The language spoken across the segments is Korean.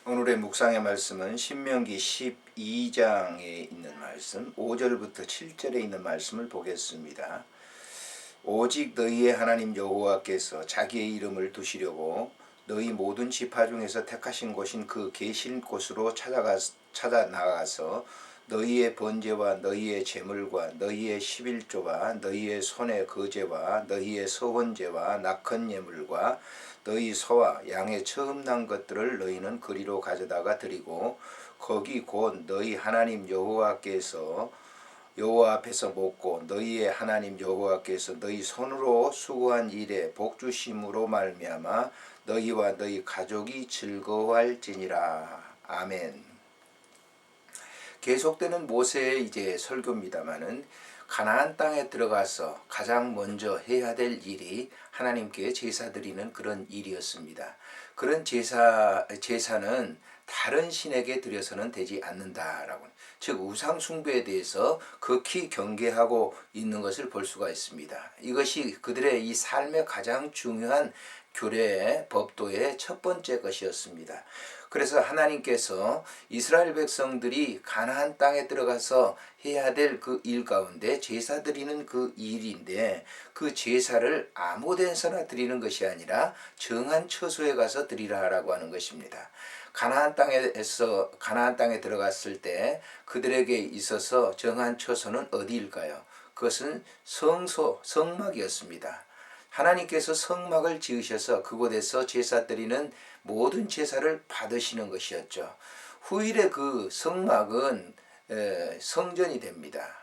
오늘의 묵상의 말씀은 신명기 12장에 있는 말씀 5절부터 7절에 있는 말씀을 보겠습니다. 오직 너희의 하나님 여호와께서 자기의 이름을 두시려고 너희 모든 지파 중에서 택하신 곳인 그 계신 곳으로 찾아 나가서 너희의 번제와 너희의 제물과 너희의 11조와 너희의 손의 거제와 너희의 서원제와 낙헌 예물과 너희 소와 양의 처음 난 것들을 너희는 그리로 가져다가 드리고 거기 곧 너희 하나님 여호와 앞에서 먹고 너희의 하나님 여호와께서 너희 손으로 수고한 일에 복주심으로 말미암아 너희와 너희 가족이 즐거워할지니라. 아멘. 계속되는 모세의 이제 설교입니다마는 가나안 땅에 들어가서 가장 먼저 해야 될 일이 하나님께 제사 드리는 그런 일이었습니다. 그런 제사는 다른 신에게 드려서는 되지 않는다라고, 즉 우상 숭배에 대해서 극히 경계하고 있는 것을 볼 수가 있습니다. 이것이 그들의 이 삶의 가장 중요한 규례, 법도의 첫 번째 것이었습니다. 그래서 하나님께서 이스라엘 백성들이 가나안 땅에 들어가서 해야 될 그 일 가운데 제사 드리는 그 일인데, 그 제사를 아무 데서나 드리는 것이 아니라 정한 처소에 가서 드리라라고 하는 것입니다. 가나안 땅에 들어갔을 때 그들에게 있어서 정한 처소는 어디일까요? 그것은 성막이었습니다. 하나님께서 성막을 지으셔서 그곳에서 제사 드리는 모든 제사를 받으시는 것이었죠. 후일에 그 성막은 성전이 됩니다.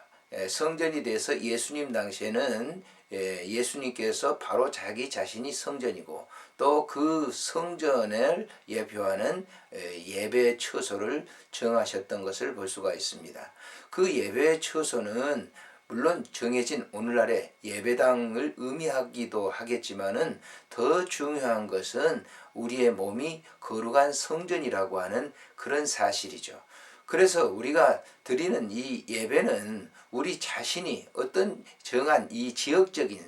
성전이 돼서 예수님 당시에는 예수님께서 바로 자기 자신이 성전이고, 또 그 성전을 예표하는 예배 처소를 정하셨던 것을 볼 수가 있습니다. 그 예배 처소는 물론 정해진 오늘날의 예배당을 의미하기도 하겠지만은 더 중요한 것은 우리의 몸이 거룩한 성전이라고 하는 그런 사실이죠. 그래서 우리가 드리는 이 예배는 우리 자신이 어떤 정한 이 지역적인,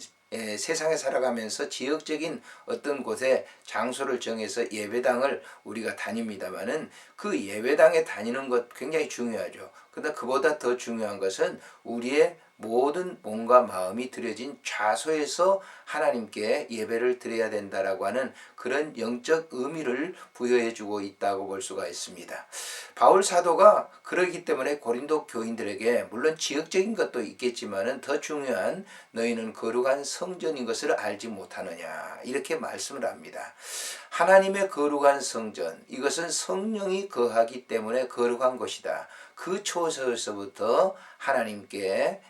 세상에 살아가면서 지역적인 어떤 곳에 장소를 정해서 예배당을 우리가 다닙니다마는 그 예배당에 다니는 것 굉장히 중요하죠. 그런데 그보다 더 중요한 것은 우리의 모든 몸과 마음이 드려진 좌소에서 하나님께 예배를 드려야 된다라고 하는 그런 영적 의미를 부여해 주고 있다고 볼 수가 있습니다. 바울 사도가 그러기 때문에 고린도 교인들에게 물론 지역적인 것도 있겠지만은 더 중요한 너희는 거룩한 성전인 것을 알지 못하느냐, 이렇게 말씀을 합니다. 하나님의 거룩한 성전, 이것은 성령이 거하기 때문에 거룩한 것이다. 그 초서에서부터 하나님께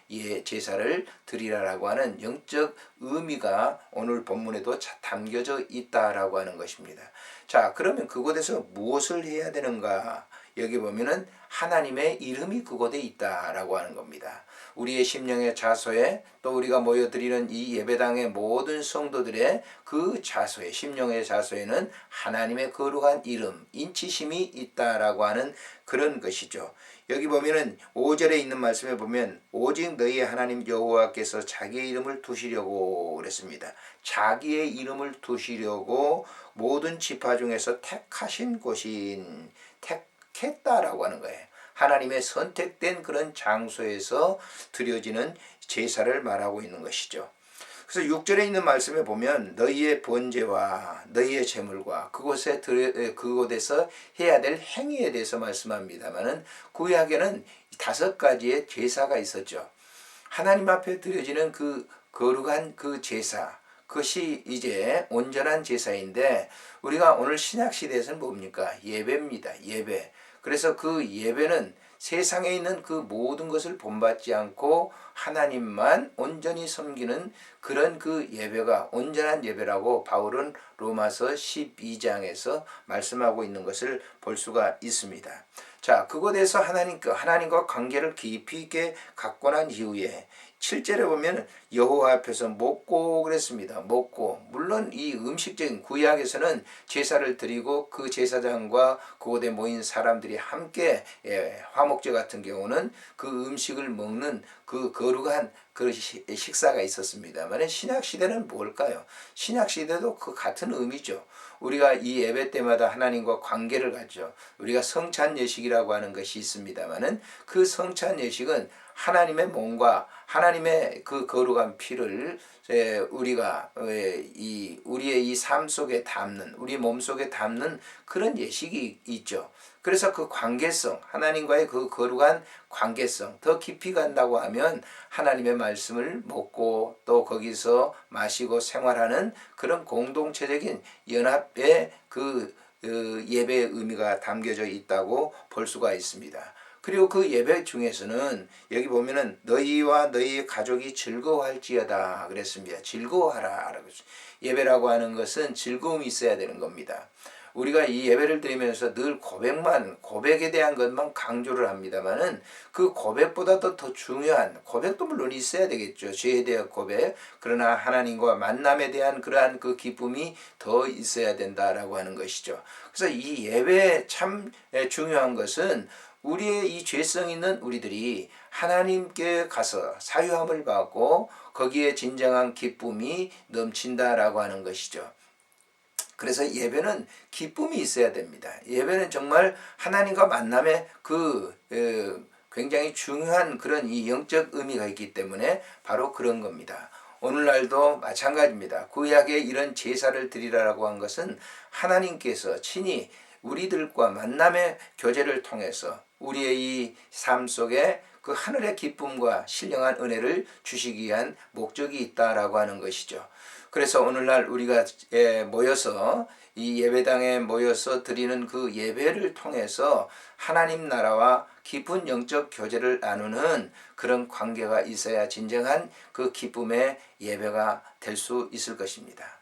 제사를 드리라라고 하는 영적 의미가 오늘 본문에도 담겨져 있다라고 하는 것입니다. 자, 그러면 그곳에서 무엇을 해야 되는가? 여기 보면은 하나님의 이름이 그곳에 있다라고 하는 겁니다. 우리의 심령의 좌소에, 또 우리가 모여드리는 이 예배당의 모든 성도들의 그 좌소에, 심령의 좌소에는 하나님의 거룩한 이름, 인치심이 있다라고 하는 그런 것이죠. 여기 보면은 5절에 있는 말씀에 보면 오직 너희의 하나님 여호와께서 자기의 이름을 두시려고 그랬습니다. 자기의 이름을 두시려고 모든 지파 중에서 택하신 곳인, 택했다라고 하는 거예요. 하나님의 선택된 그런 장소에서 드려지는 제사를 말하고 있는 것이죠. 그래서 6절에 있는 말씀에 보면 너희의 번제와 너희의 제물과 그곳에서 해야 될 행위에 대해서 말씀합니다만은 구약에는 5가지의 제사가 있었죠. 하나님 앞에 드려지는 그 거룩한 그 제사, 그것이 이제 온전한 제사인데, 우리가 오늘 신약 시대에서는 뭡니까? 예배입니다. 예배. 그래서 그 예배는 세상에 있는 그 모든 것을 본받지 않고 하나님만 온전히 섬기는 그런 그 예배가 온전한 예배라고 바울은 로마서 12장에서 말씀하고 있는 것을 볼 수가 있습니다. 자, 그곳에서 하나님과 관계를 깊이 있게 갖고 난 이후에 7절에 보면 여호와 앞에서 먹고 그랬습니다. 먹고, 물론 이 음식적인 구약에서는 제사를 드리고 그 제사장과 그곳에 모인 사람들이 함께 화목제 같은 경우는 그 음식을 먹는 그 거룩한 그 식사가 있었습니다만 신약 시대는 뭘까요? 신약 시대도 그 같은 의미죠. 우리가 이 예배 때마다 하나님과 관계를 갖죠. 우리가 성찬 예식이라고 하는 것이 있습니다만은 그 성찬 예식은 하나님의 몸과 하나님의 그 거룩한 피를 우리가 우리의 이 삶 속에 담는, 우리 몸 속에 담는 그런 예식이 있죠. 그래서 그 관계성, 하나님과의 그 거룩한 관계성, 더 깊이 간다고 하면 하나님의 말씀을 먹고 또 거기서 마시고 생활하는 그런 공동체적인 연합의 그 예배의 의미가 담겨져 있다고 볼 수가 있습니다. 그리고 그 예배 중에서는 여기 보면은 너희와 너희 가족이 즐거워할지어다 그랬습니다. 즐거워하라. 예배라고 하는 것은 즐거움이 있어야 되는 겁니다. 우리가 이 예배를 드리면서 늘 고백에 대한 것만 강조를 합니다만은 그 고백보다도 더 중요한 고백도 물론 있어야 되겠죠. 죄에 대한 고백. 그러나 하나님과 만남에 대한 그러한 그 기쁨이 더 있어야 된다라고 하는 것이죠. 그래서 이 예배에 참 중요한 것은 우리의 이 죄성 있는 우리들이 하나님께 가서 사유함을 받고 거기에 진정한 기쁨이 넘친다라고 하는 것이죠. 그래서 예배는 기쁨이 있어야 됩니다. 예배는 정말 하나님과 만남의 굉장히 중요한 그런 이 영적 의미가 있기 때문에 바로 그런 겁니다. 오늘날도 마찬가지입니다. 구약에 이런 제사를 드리라고 한 것은 하나님께서 친히 우리들과 만남의 교제를 통해서 우리의 이 삶 속에 그 하늘의 기쁨과 신령한 은혜를 주시기 위한 목적이 있다라고 하는 것이죠. 그래서 오늘날 우리가 모여서 이 예배당에 모여서 드리는 그 예배를 통해서 하나님 나라와 깊은 영적 교제를 나누는 그런 관계가 있어야 진정한 그 기쁨의 예배가 될 수 있을 것입니다.